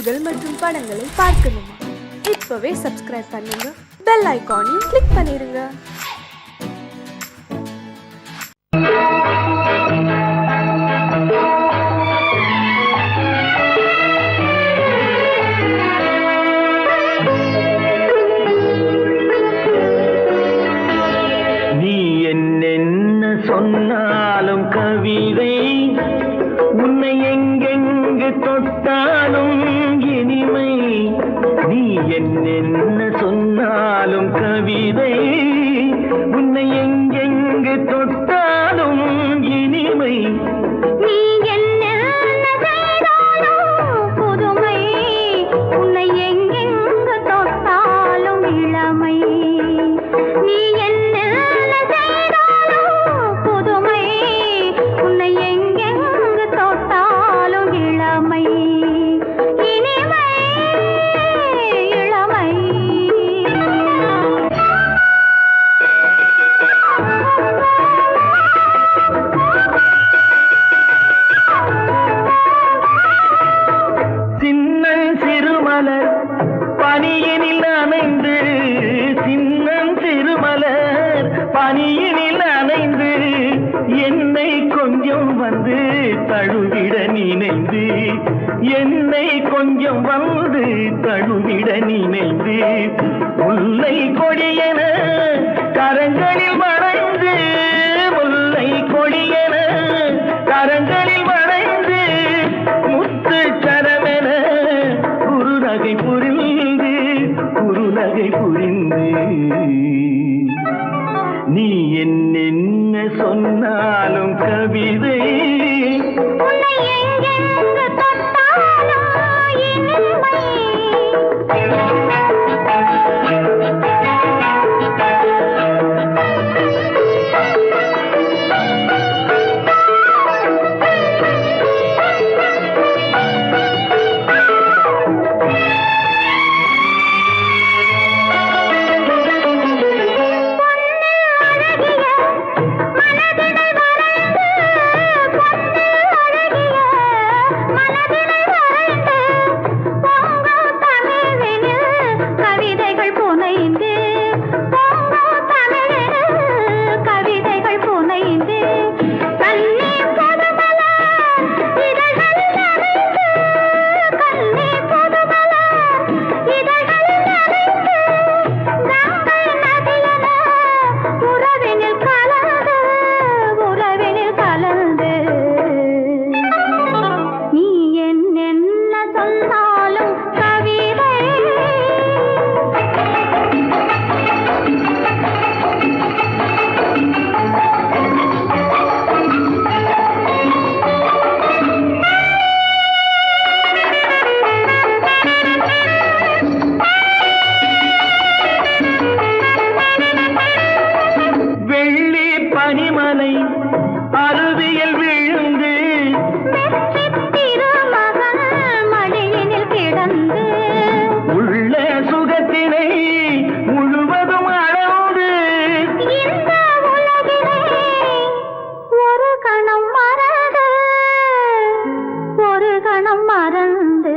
நிகழ்ச்சிகள் மற்றும் படங்களை பார்க்கணுமா? இப்பவே சப்ஸ்கிரைப் பண்ணுங்க, பெல் ஐகானையும் கிளிக் பண்ணிருங்க. சொன்னாலும் கவிதை உன்னை எங்கெங்கு தொட்டாலும் இனிமை. நீ என்ன சொன்னாலும் கவிதை உன்னை எங்கெங்கு தொட்டாலும் இனிமை. நீ என்ன புதுமை உன்னை எங்கெங்கு தொட்டாலும் இளமை. நீ என்ன பனியினில் அணைந்து என்னை கொஞ்சம் வந்து தழுவிட நினைந்து, என்னை கொஞ்சம் வந்து தழுவிட நினைந்து, முல்லை கொடியென கரங்களில் வளைந்து, முல்லை கொடியென கரங்களில் வளைந்து, முத்து சரமென குறுநகை புரிந்து, குறுநகை புரிந்து. நீ என்ன சொன்னாலும் கவிதை உன்னை எங்கெங்கு தொட்டாலும் இனிமை. பனிமலை அருவியில் விழுந்து மடியினில் கிடந்து உள்ள சுகத்தினை முழுவதும் அளந்து இந்த உலகிலே ஒரு கணம் மறந்து, ஒரு கணம் மறந்து.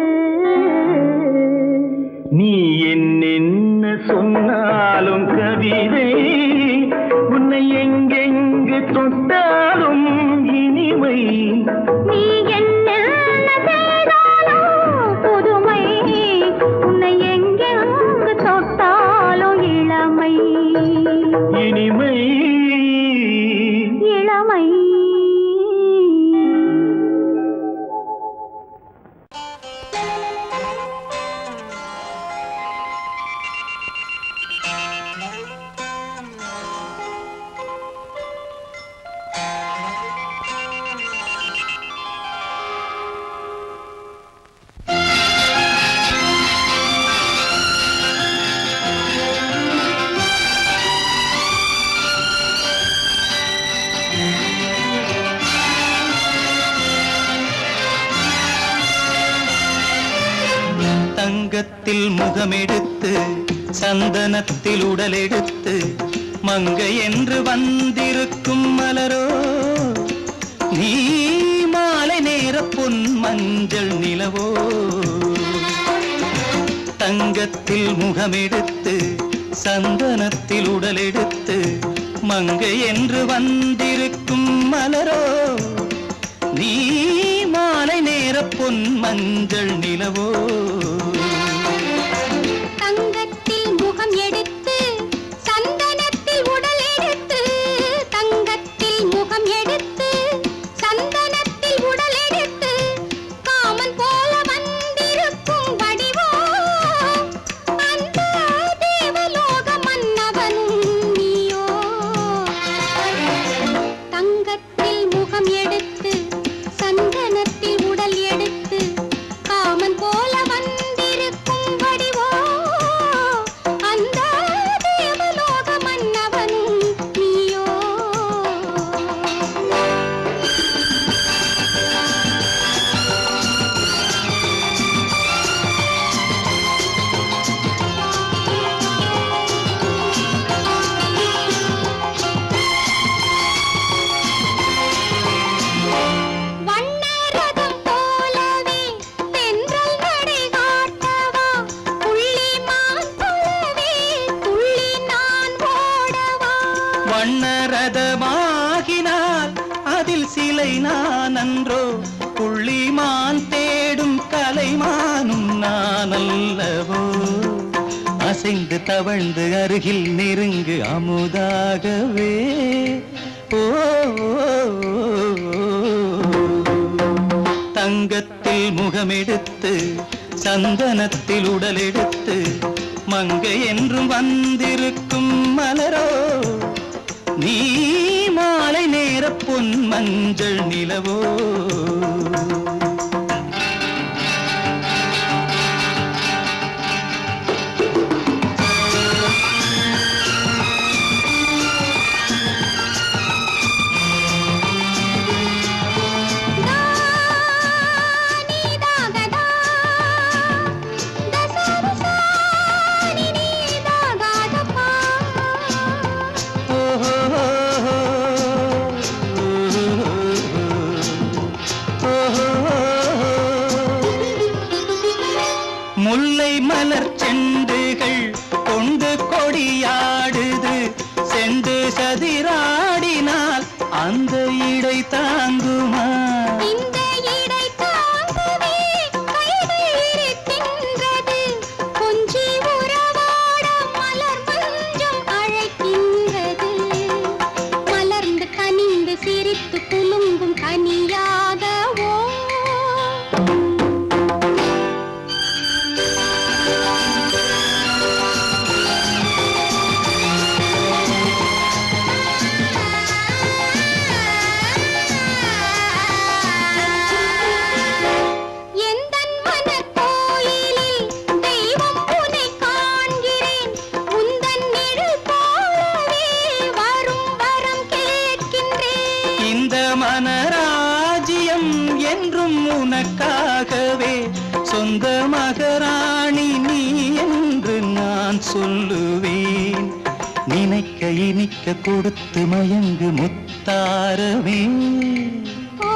நீ என்ன சொன்னாலும் கவிதை உன்னை எங்கெங்கு தொட்டாலும் இனிமை. நீ என்ன புதுமை உன்னை எங்கெங்கு தொட்டாலும் இளமை. இனிமை இளமை. தங்கத்தில் முகமெடுத்து சந்தனத்தில் உடலெடுத்து மங்கை என்று வந்திருக்கும் மலரோ நீ மாலை நேர பொன் மஞ்சள் நிலவோ தங்கத்தில் முகமெடுத்து சந்தனத்தில் உடலெடுத்து மங்கை என்று வந்திருக்கும் மலரோ நீ மாலை நேர பொன் மஞ்சள் நிலவோ தங்கத்தில் முகம் எடுத்து சந்தனத்தில் உடல் எடுத்து தங்கத்தில் முகம் எடுத்து சந்தனத்தில் உடல் எடுத்து காமன் போல வந்திருக்கும் வடிவோ அந்த தேவலோக மன்னவனும் நீயோ தங்கத்தில் முகம் எடுத்து சந்தனத்தில் உடல் எடுத்து காமன் போல வந்திருக்கும் வடிவோ அந்த தேவலோக மன்னவனும் நீயோ வண்ணரதம் போலவே தென்றல் நடை காட்டவா புள்ளிமான் போலவே துள்ளி நான் ஓடவா வண்ணரதமாகினால் அதில் சிலை நான் அன்றோ புள்ளிமான் தேடும் கலைமானும் நான் அல்லவோ அசைந்து தவழ்ந்து அருகில் நெருங்கு அமுதாகவே ஓ தங்கத்தில் முகமெடுத்து சந்தனத்தில் உடலெடுத்து மங்கை என்றும் வந்திருக்கும் மலரோ நீ மாலை நேர பொன் மஞ்சள் நிலவோ நீதாகதா தசரசா நீதாகதப்பா முல்லை மலர் செண்டுகள் கொண்டு கொடியாடுது செண்டு சதிராடினால் அந்த இடை தாங்குமா இந்த இடை தாங்கவே கைகள் இருக்கின்றது கொஞ்சி உறவாட மலர் மஞ்சம் அழைக்கின்றது மலர்ந்து கனிந்து சிரித்து குலுங்கும் கனியாகவோ எந்தன் மனக்கோயிலில் தெய்வம் உன்னை காண்கிறேன் உந்தன் நிழல் போலவே வரும் வரம் கேட்கின்றேன் இந்த மனராஜ்யம் என்றும் உனக்காகவே சொந்த மகராணி நீ என்று நான் சொல்லுவேன் நினைக்க இனிக்க கொடுத்து மயங்கு முத்தாரவே ஓ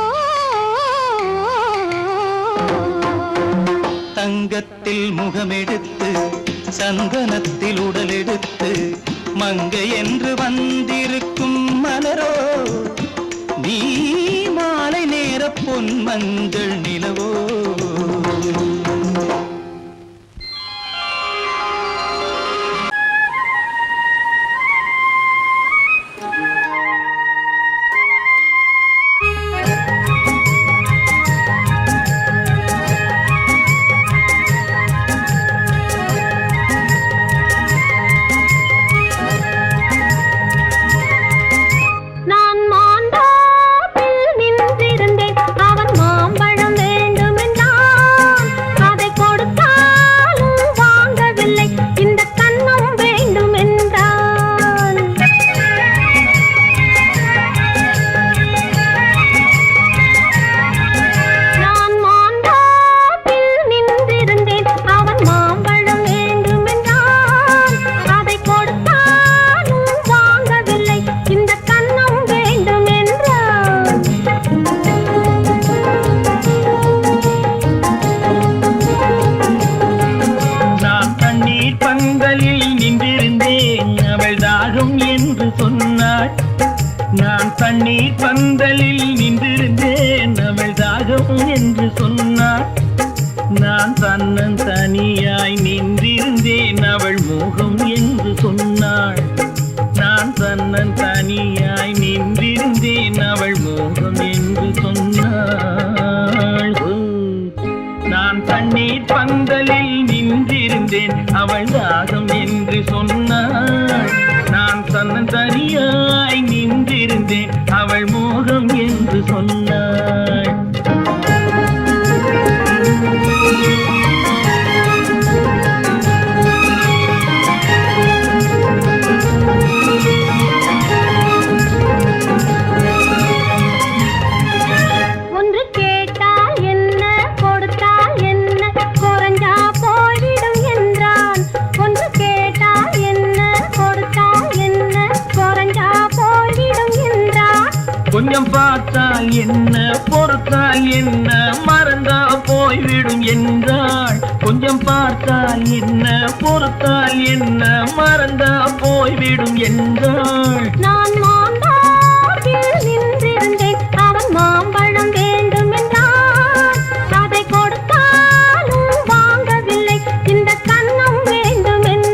தங்கத்தில் முகமெடுத்து சந்தனத்தில் உடலெடுத்து மங்கை என்று வந்திருக்கும் மலரோ நீ மாலை நேர பொன் மஞ்சள் நிலவோ நான் மாண்டாப்பில் நின்றிருந்தேன் அவன் மாம்பழம் வேண்டுமென்றான் சொன்னாள். நான் தண்ணீர் பந்தலில் நின்றிருந்தேன் அவள் தாகம் என்று சொன்னாள். நான் தன்னன் தனியாய் நின்றிருந்தேன் அவள் மோகம் என்று சொன்னாள். நான் தன்னன் தனியாய் நின்றிருந்தேன் அவள் மோகம் என்று சொன்னாள். நான் தண்ணீர் பந்தலில் நின்றிருந்தேன் அவள் தாகம் என்று சொன்னாள். நான் தன்னன் தனியாய் நின்றிருந்தேன் அவள் மோகம் என்று சொன்னாள். கொஞ்சம் பார்த்தால் என்ன பொறுத்தால் என்ன மறந்தா போய்விடும் என்றாள். கொஞ்சம் பார்த்தால் என்ன பொறுத்தால் என்ன மறந்தா போய்விடும் என்றாள். நான் மாம்பழத்தில் நின்றிருந்தேன் அவன் மாம்பழம் வேண்டும் என்றான். அதை கொடுத்தாலும் வாங்கவில்லை இந்த கன்னம் வேண்டும் என்றான்.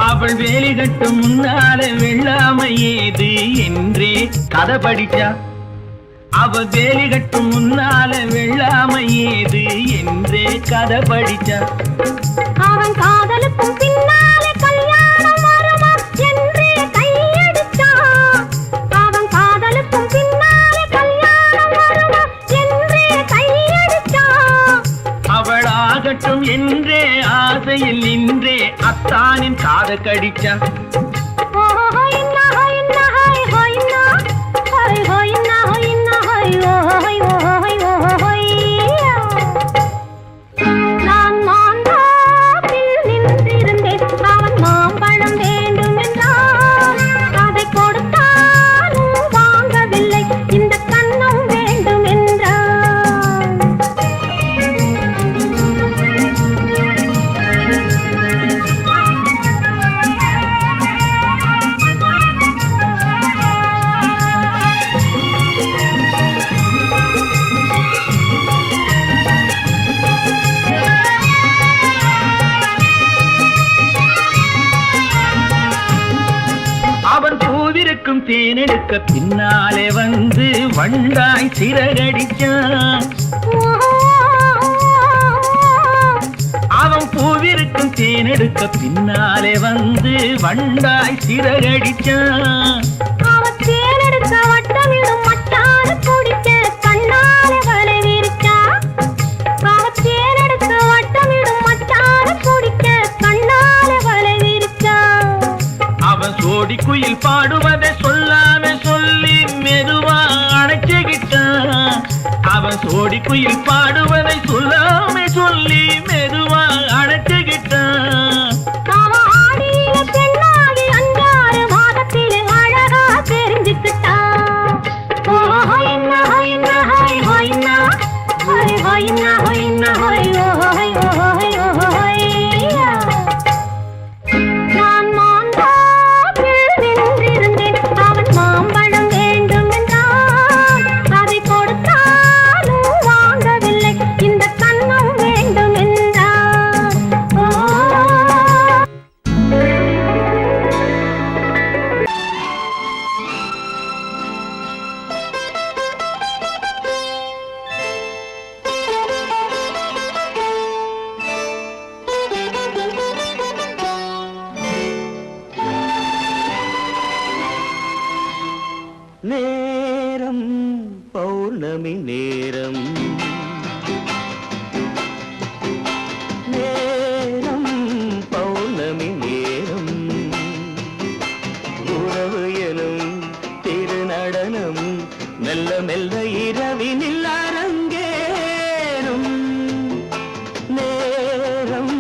அவள் வேலி கட்டும் முன்னாலே வெள்ளாமை ஏது என்றே கதை படிச்சா. அவள் வேலி கட்டும் முன்னாலே வெள்ளாமை ஏது என்றே கதை படிச்சா. அவன் காதலுக்கும் பின்னாலே கல்யாணம் வருமா என்றே கையடிச்சான். அவன் காதலுக்கும் பின்னாலே கல்யாணம் வருமா என்றே கையடிச்சான். அவள் ஆகட்டும் என்றே ஆசையில் நின்றே அத்தானின் காத கடிச்சா. நான் மாம்பழத்தில் நின்றிருந்தேன் அவன் மாம்பழம் வேண்டும் என்றான். அதை கொடுத்தாலும் வாங்கவில்லை இந்த கன்னம் வேண்டும் என்றான். அவன் பூவிருக்கும் தேனெடுக்க பின்னாலே வந்து வண்டாய் சிறகடிச்சான். அவன் பூவிருக்கும் தேனெடுக்க பின்னாலே வந்து வண்டாய் சிறகடிச்சான். அவன் தேனெடுக்க வட்டமிடும் மட்டான குடிக்க கண்ணாலே வலை விரிச்சா. அவன் தேனெடுக்க வட்டமிடும் மட்டான குடிக்க கண்ணாலே வலை விரிச்சா. அவன் சோடி குயில் பாடுவதை சொல்லாம சொல்லி மெதுவா அணைச்சுக்கிட்டான். அவன் சோடி குயில் பாடுவதை சொல்லாம சொல்லி மெதுவா அணைச்சுக்கிட்டான். அவன் ஆடியில பெண்ணாகி 5-6 மாதத்திலே அழகா தெரிஞ்சுக்கிட்டான். ஹொய்னா ஹொய்னா ஹொய் ஹொய்னா ஹொய் ஹொய்னா ஹொய்னா ஹொய் ஹொய் ஹொய் ஹொய்யா. நான் மாம்பழத்தில் நின்றிருந்தேன் அவன் மாம்பழம் வேண்டும் என்றான். அதை கொடுத்தாலும் வாங்கவில்லை இந்த கன்னம் வேண்டும் என்றான். பௌர்ணமி நேரம் நேரம் பௌர்ணமி நேரம் உறவு எனும் திருநடனம் மெல்ல மெல்ல இரவினில் அரங்கேறும் நேரம்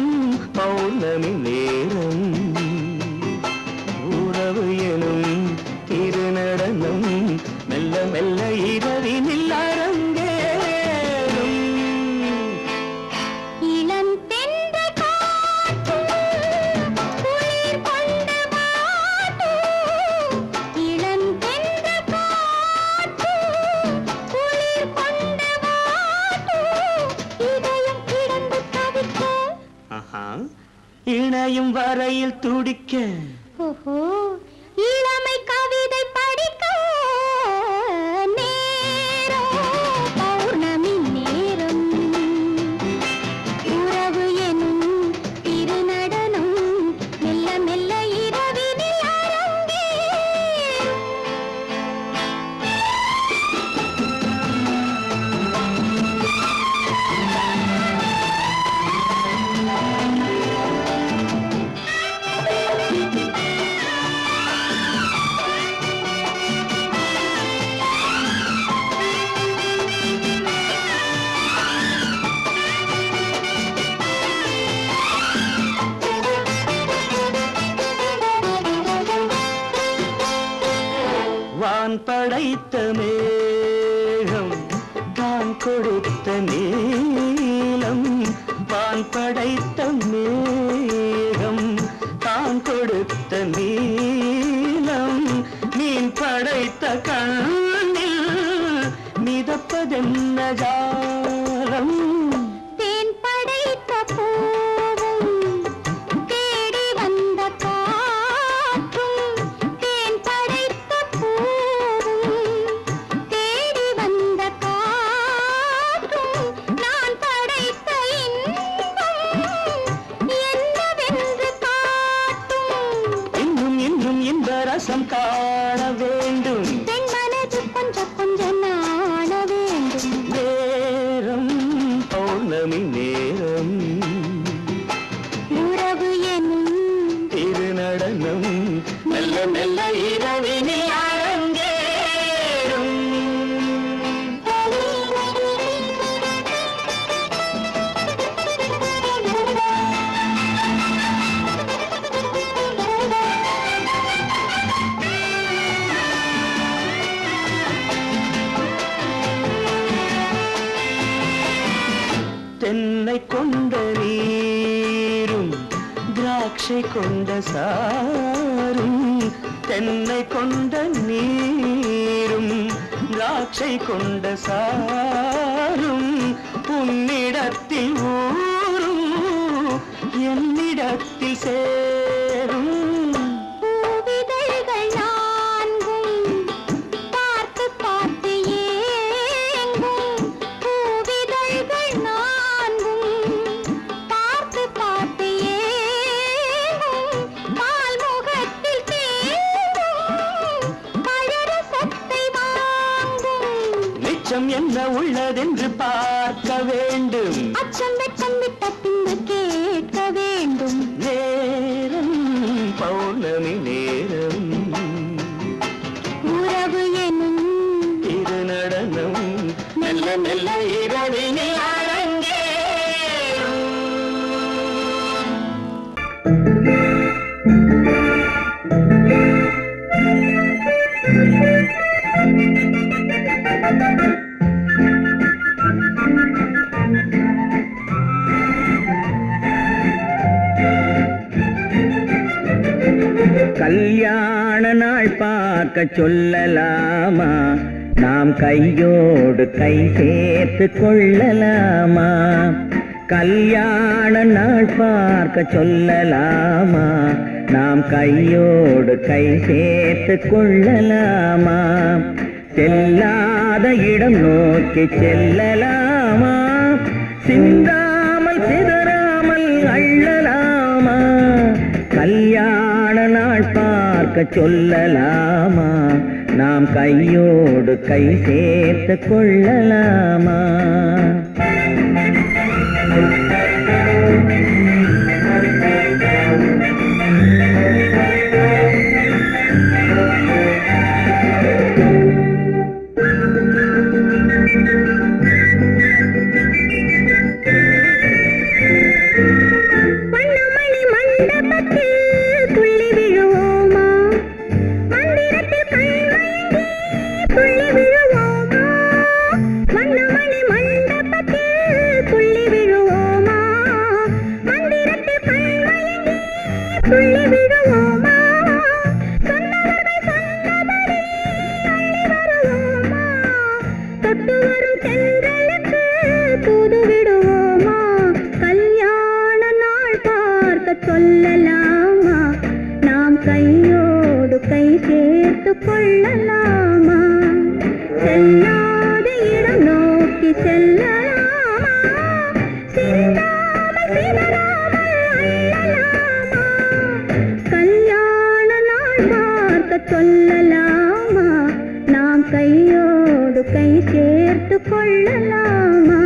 பௌர்ணமி நேரம் உறவு எனும் திருநடனம் மெல்ல மெல்ல இரவினில் அரங்கேறும் இளம் தென்றல் காற்றும் குளிர் கொண்டு வாட்டும் இளம் தென்றல் காற்றும் குளிர் கொண்டு வாட்டும் இதயம் கிடந்து தவிக்க இணையும் வரையில் துடிக்க ஓஹோ இளமை கவிதை படிக்க நேரம் பௌர்ணமி நேரம் உறவு எனும் திருநடனம் மெல்ல மெல்ல இரவினில் அரங்கேறும் வான் படைத்த மேகம் தான் கொடுத்த நீலம் வான் படைத்த மேகம் தான் கொடுத்த நீலம் மீன் படைத்த கண்ணில் மிதப்பதென்ன ஜாலம் தேன் படைத்த பூவும் தேடி வந்த காற்றும் தேன் படைத்த பூவும் தேடி வந்த காற்றும் நான் படைத்த இன்பம் என்னவென்று காட்டும் இன்னும் இன்னும் இந்த ரசம் காண வேண்டும் பெண் மனது கொஞ்சம் கொஞ்சம் நாண வேண்டும் நேரம் பௌர்ணமி நேரம் உறவு எனும் திருநடனம் மெல்ல மெல்ல இரவினில் அரங்கேறும் தென்னை கொண்ட நீரும் திராட்சை கொண்ட சாரும் தென்னை கொண்ட நீரும் திராட்சை கொண்ட சாரும் உன்னிடத்தில் ஊரும் என்னிடத்தில் சேரும் பூவிதழ்கள் நான்கும் பார்த்து பார்த்து ஏங்கும் பூவிதழ்கள் நான்கும் பார்த்து பார்த்து ஏங்கும் பால்முகத்தில் தேங்கும் பழரசத்தை வாங்கும் நிச்சம் என்ன உள்ளதென்று பார்க்க வேண்டும் அச்சம் வெச்சம் விட்ட பின்பு கேட்க வேண்டும் நேரம் பௌர்ணமி நேரம் உறவு எனும் திருநடனம் மெல்ல மெல்ல இரவினில் அரங்கேறும் கல்யாண நாள் பார்க்க சொல்லலாமா நாம் கையோடு கை சேர்த்து கொள்ளலாமா கல்யாண நாள் பார்க்க சொல்லலாமா நாம் கையோடு கை சேர்த்து கொள்ளலாமா செல்லாத இடம் நோக்கி செல்லலாமா சிந்தாமல் சிதறாமல் அள்ளலாமா கல்யாண நாள் பார்க்க சொல்லலாமா நாம் கையோடு கை சேர்த்து கொள்ளலாமா? சொல்லலாமா? நாம் கையோடு கை சேர்த்து கொள்ளலாமா? செல்லாத இடம் நோக்கி செல்லலாமா? சிந்தாமல் சிதறாமல் அள்ளலாமா? கல்யாண நாள் பார்க்க சொல்லலாமா? நாம் கையோடு கை சேர்த்து கொள்ளலாமா?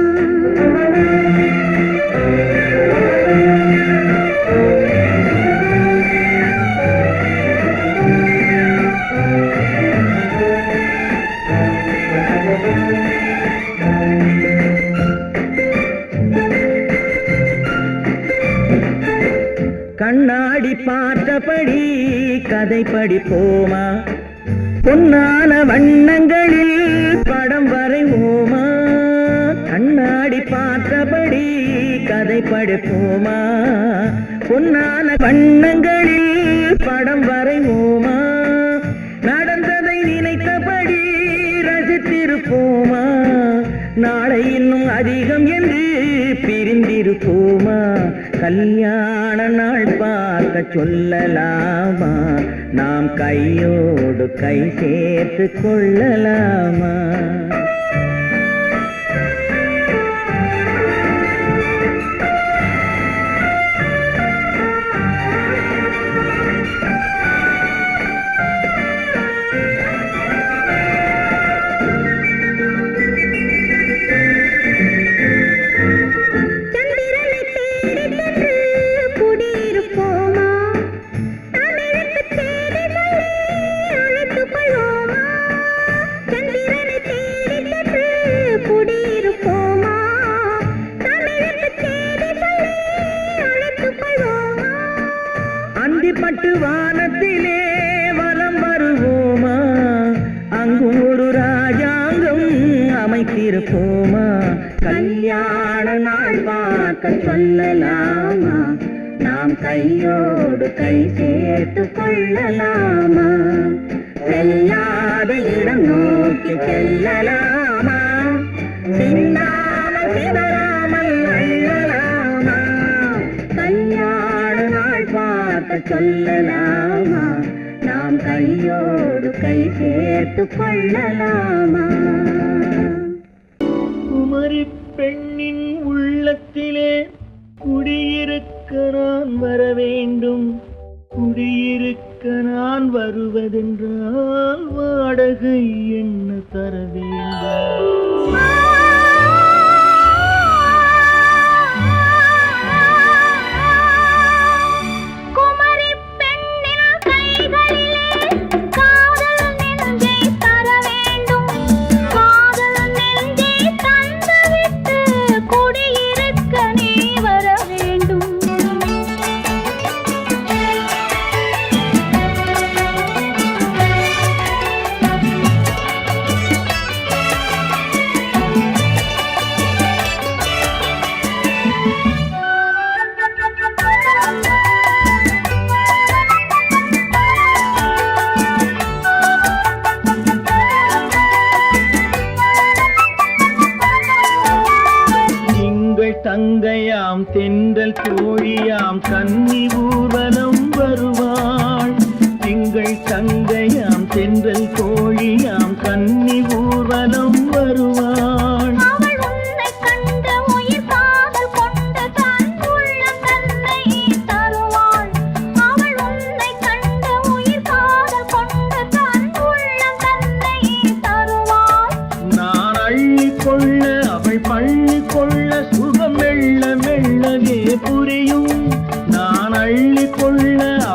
கண்ணாடி பார்த்தபடி கதை படிப்போமா? பொன்னான வண்ணங்களில் படம் வரைவோமா? கண்ணாடி பார்த்தபடி கதை படிப்போமா? பொன்னான வண்ணங்களில் படம் வரைவோமா? நடந்ததை நினைத்தபடி ரசித்திருப்போமா? நாளை இன்னும் அதிகம் என்று பிரிந்திருப்போமா? கல்யாண நாள் பார்க்க சொல்லலாமா? நாம் கையோடு கை சேர்த்து கொள்ளலாமா? அந்திப்பட்டு வானத்திலே வலம் வருவோமா? அங்கு ஒரு ராஜாங்கம் அமைத்திருப்போமா? கல்யாண நாள் பார்க்க சொல்லலாமா? நாம் கையோடு கை சேர்த்து கொள்ளலாமா? செல்லாத இடம் நோக்கி செல்லலாமா? சிந்தாமல் சிதறாமல் அள்ளலாமா? கல்யாண நாள் பார்க்க சொல்லலாமா? நாம் கையோடு கை சேர்த்து கொள்ளலாமா? குமரி பெண்ணின் உள்ளத்திலே குடியிருக்க நான் வர வேண்டும். குடியிருக்க நான் வருவதென்றால் வாடகை என்ன தர வேண்டும்? தங்கையாம் தென்றல் தோழியாம் கன்னி ஊர்வலம் வருவாள். திங்கள் தங்கையாம் தென்றல் தோழியாம் கன்னி ஊர்வலம் வருவாள்.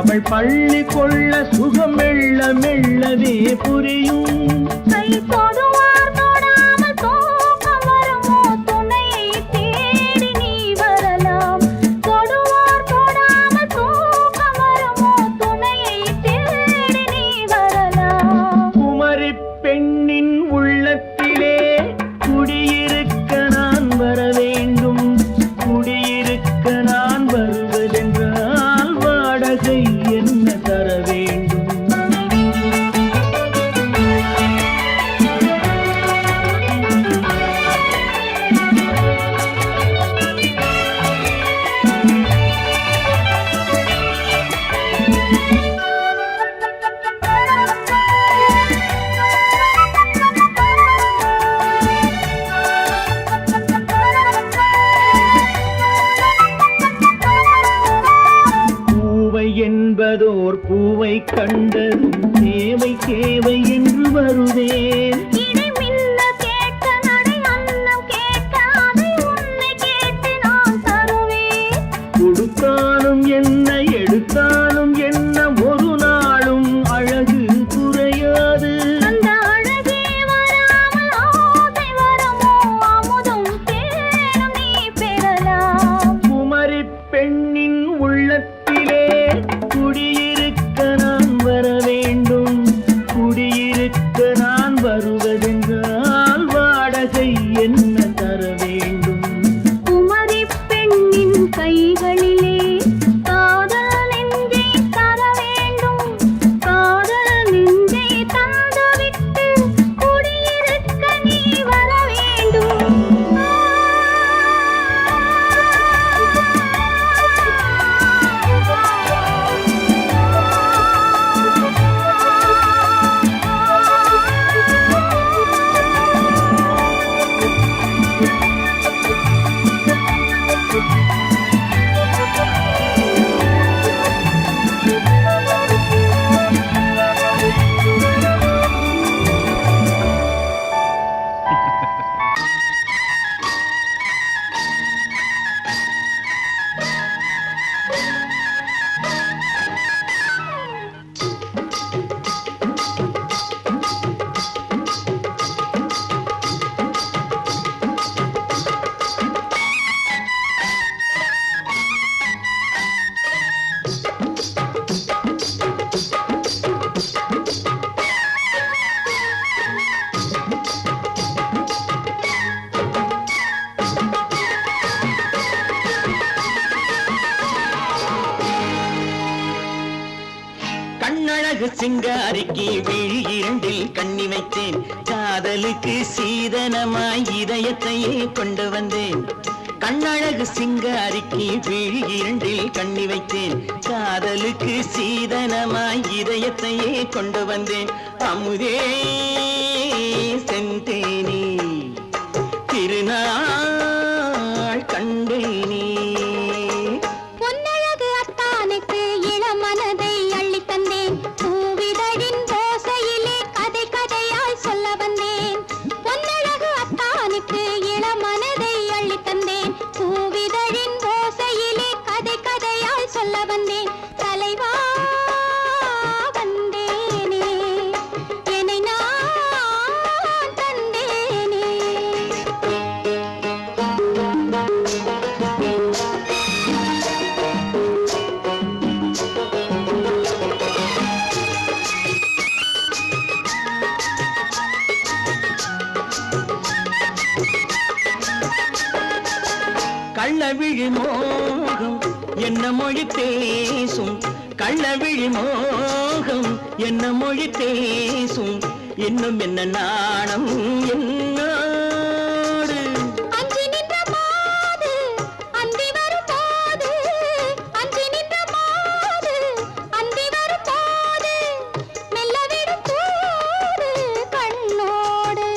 அவள் பள்ளி கொள்ள சுகம் மெல்ல மெல்லவே புரியும். கை தொடுவார் தொடாமல் தூக்கம் வருமோ துணையை தேடி நீ வரலாம். தொடுவார் தொடாமல் தூக்கம் வருமோ துணையை தேடி நீ வரலாம். குமரி பெண்ணின் உள்ளத்திலே குடியிருக்க நான் வர வேண்டும். குடியிருக்க நான் வருவதென்றால் வாடகை என்ன தர வேண்டும்? என்பதோர் பூவை கண்டதும் தேவை தேவை என்று வருவேன். இடை மின்ன கேட்க நடை அன்னம் கேட்க அதை உன்னை கேட்டு நான் தருவேன். கொடுத்தாலும் என்ன எடுத்தாலும் என்ன ஒரு நாளும் அழகு குறையாது. அந்த அழகே வராமல் ஆசை வருமோ அமுதும் தேனும் நீ பெறலாம். குமரி பெண்ணின் உள்ளத்திலே குடியிருக்க நான் வர வேண்டும். குடியிருக்க நான் வருவதென்றால் வாடகை என்ன தர வேண்டும்? குமரி பெண்ணின் கைகளிலே காதல் நெஞ்சை தர வேண்டும். காதல் நெஞ்சை தந்துவிட்டு குடியிருக்க நீ வர வேண்டும். கண்ணழகு சிங்காரிக்கு விழி இரண்டில் கண்ணி வைத்தேன். காதலுக்கு சீதனமாய் இதயத்தையே கொண்டு வந்தேன். கண்ணழகு சிங்காரிக்கு விழி இரண்டில் கண்ணி வைத்தேன். காதலுக்கு சீதனமாய் இதயத்தையே கொண்டு வந்தேன். அமுதே செந்தேனே திருநாள் கண்டேனே. பொன்னழகு அத்தானுக்கு இளமனதை அள்ளி தந்தேன். பூவிதழின் ஓசையிலே கதை கதையாய் சொல்ல வந்தேன். பொன்னழகு அத்தானுக்கு இளமனதை அள்ளி தந்தேன். பூவிதழின் ஓசையிலே கதை கதையாய் சொல்ல வந்தேன். தலைவா வந்தேனே என்னை நான் தந்தேனே. கள்ளவிழி மோகம் என்ன மொழி பேசும். கள்ளவிழி மோகம் என்ன மொழி பேசும். இன்னும் என்ன நாணம் என்னோடு. அஞ்சி நின்ற மாது அந்தி வரும் போது. அஞ்சி நின்ற மாது அந்தி வரும் போது. மெல்ல விடும் போது கண்ணோடு.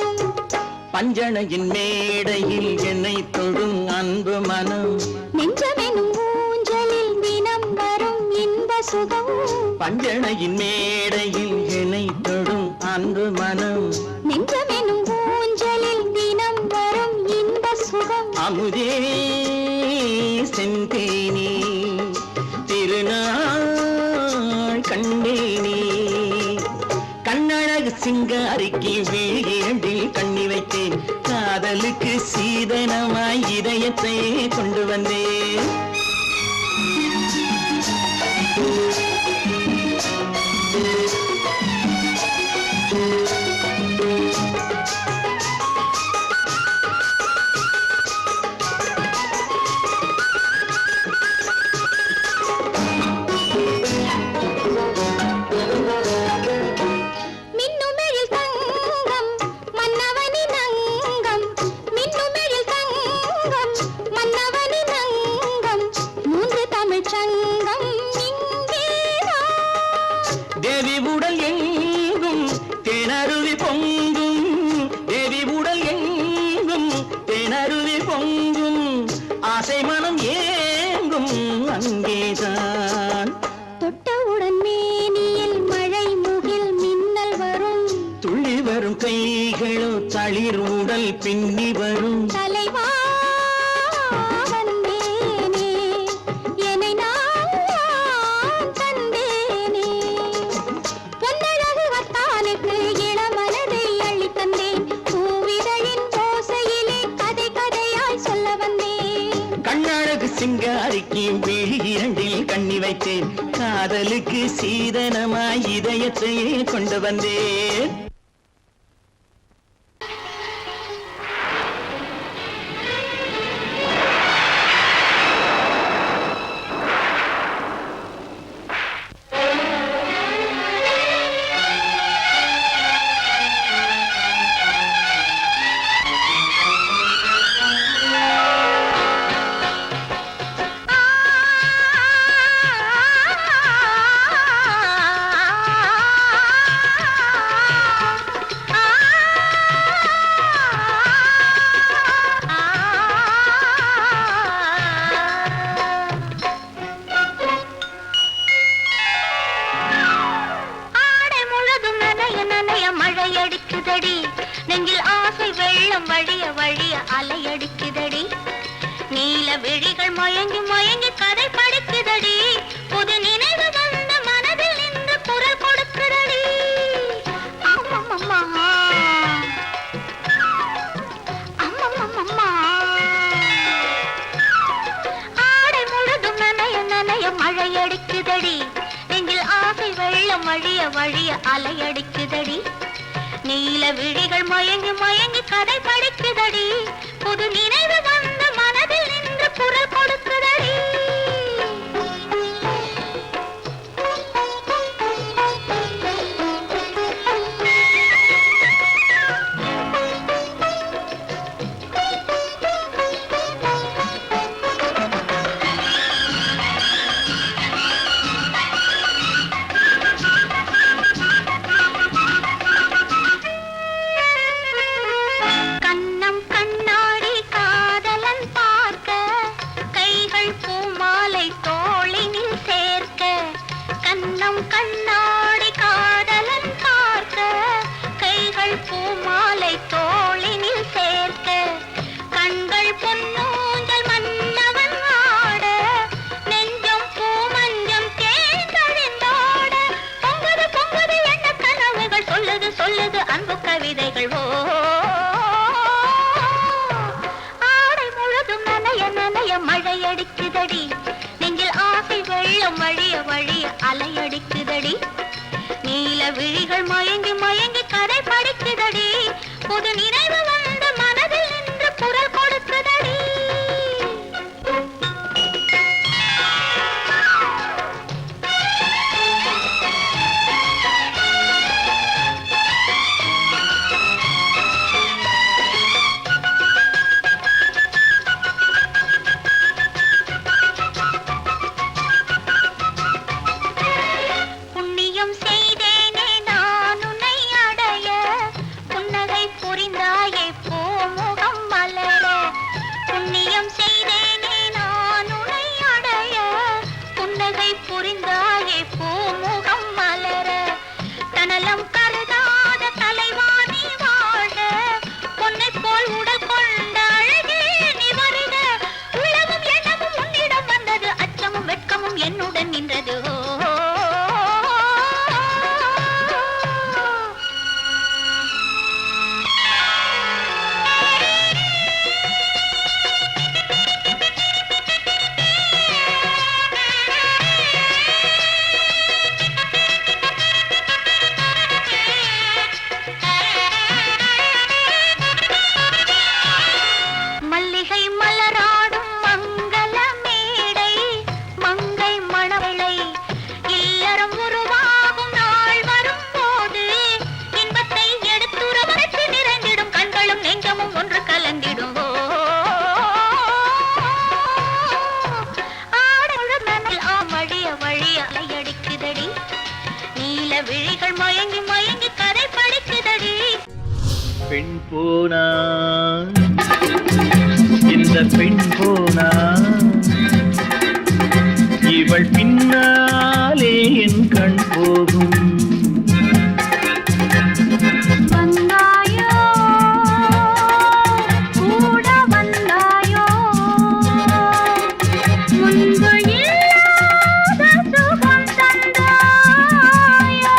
பஞ்சணையின் மேடையில் என்னை தொடும் அன்பு மனம். நெஞ்சமெனும் ஊஞ்சலில் தினம் வரும் இன்ப சுகம். பஞ்சணையின் மேடையில் என்னை தொடும் அன்பு மனம். நெஞ்சமெனும் ஊஞ்சலில் தினம் வரும் இன்ப சுகம். அமுதே செந்தேனே திருநாள் சிங்காரிக்கு வீழிரண்டில் கண்ணி வைத்தேன் காதலுக்கு சீதனமாய் இதயத்தை கொண்டு வந்தேன் தேவி உடல் எங்கும் தேனருவி பொங்கும் தேவி உடல் எங்கும் தேனருவி பொங்கும் ஆசை மனம் ஏங்கும் அங்கேதான் தொட்டவுடன் மேனியில் மழை முகில் மின்னல் வரும் துள்ளி வரும் கைகளோ தளிர் உடல் பின்னி வரும் தலைவா சிங்காரிக்கு வீழிரண்டில் கண்ணி வைத்தேன் காதலுக்கு சீதனமாய் இதயத்தையே கொண்டு வந்தேன் நெஞ்சில் ஆசை வெள்ளம் வழிய வழிய அலையடிக்குதடி நீல விழிகள் மயங்கி மயங்கி கதை படிக்குதடி புது நினைவு வந்த மனதில் நின்று குரல் கொடுக்குதடி அம்மம்மா அம்மம்மா ஆடை முழுதும் நனைய நனைய மழையடிக்குதடி நெஞ்சில் ஆசை வெள்ளம் வழிய வழிய அலையடிக்குதடி நீல விழிகள் மயங்கி மயங்கி கதை படிக்குதடி புது நினைவு வந்த மனதில் நின்று குரல் கொடுக்குதடி கண்ணாடி காதலன் பார்க்க கைகள் பூமாலை தோளினில் சேர்க்க கண்கள் பொன்னூஞ்சல் மன்னவன் ஆட நெஞ்சம் பூமஞ்சம் தேர்ந்தழிந்தாட பொங்குது பொங்குது என்ன கனவுகள் சொல்லுது சொல்லுது அன்பு கவிதைகள் ஓ ஆடை முழுதும் நனைய நனைய மழையடிக்குதடி நெஞ்சில் ஆசை வெள்ளம் வழிய வழிய அலையடிக்குதடி நீல விழிகள் மயங்கி மயங்கி கதை படிக்குதடி புது நினைவு வந்த மனதில் நின்று குரல் கொடுக்குதடி புண்ணியம் செய்தேனே நானும் நீல விழிகள் மயங்கி மயங்கி கதை படிக்குதடி. பெண் போனா இந்த பெண் போனா இவள் பின்னாலே என் கண் போகும். வந்தாயோ கூட வந்தாயோ முன்பு இல்லாத சுகம் தந்தாயோ.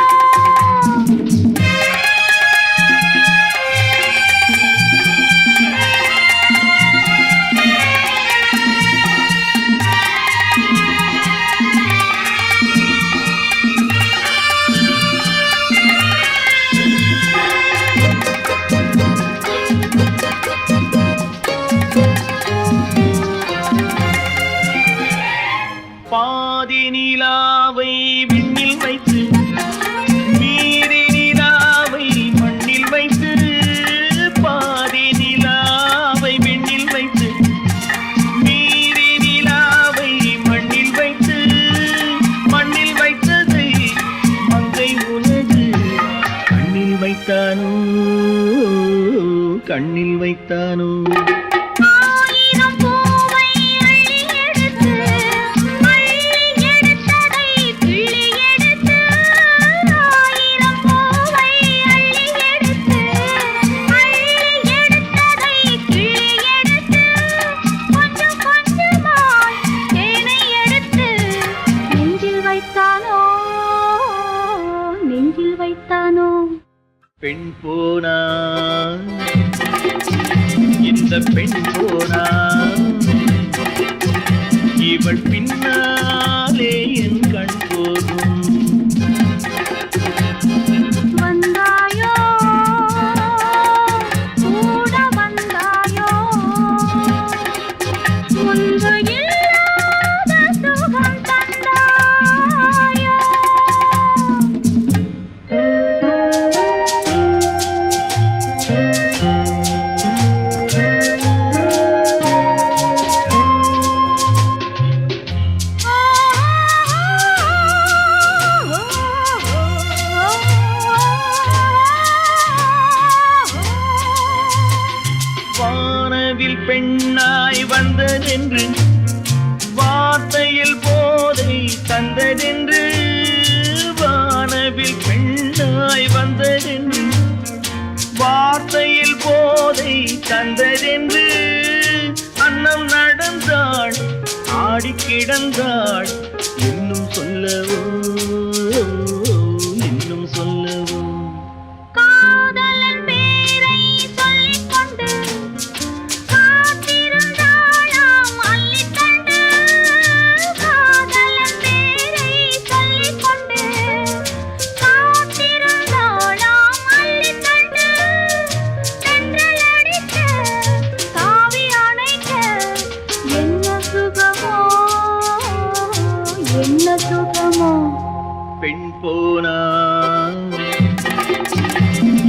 பாதி நிலாவை விண்ணில் வைத்து மீறி நிலாவை மண்ணில் வைத்து, பாதி நிலாவை விண்ணில் வைத்து மீறி நிலாவை மண்ணில் வைத்து, மண்ணில் வைத்ததை மங்கை உனது கண்ணில் வைத்தானோ, கண்ணில் வைத்தானோ. ஆயிரம் பூவை அள்ளி எடுத்து அள்ளி எடுத்ததை கிள்ளி எடுத்து, ஆயிரம் பூவை அள்ளி எடுத்து அள்ளி எடுத்ததை கிள்ளி எடுத்து, கொஞ்சம் கொஞ்சமாய் தேனை எடுத்து நெஞ்சில் வைத்தானோ, நெஞ்சில் வைத்தானோ. பெண் போனா இந்த பெண் போனா இவள் பின்னாலே என் கண் போகும். வந்தாயோ கூட வந்தாயோ முன்பு இல்லாத சுகம் தந்தாயோ. வானவில் பெண்ணாய் வந்ததென்று வார்த்தையில் போதை தந்ததென்று, வானவில் பெண்ணாய் வந்ததென்று வார்த்தையில் போதை தந்ததென்று, அன்னம் நடந்தாள் ஆடி கிடந்தாள் இன்னும் சொல்லவோ, இன்னும் சொல்லவோ. காதலன் பேரை சொல்லிக் கொண்டு காத்திருந்தாளாம் அள்ளித்தண்டு, காதலன் பேரை சொல்லிக் கொண்டு காத்திருந்தாளாம் அள்ளித்தண்டு, தென்றல் அடிக்க தாவி அணைக்க என்ன சுகமோ, என்ன சுகமோ. பெண் போனா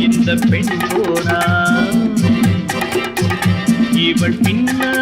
இந்த பெண் போனா இவள் பின்னா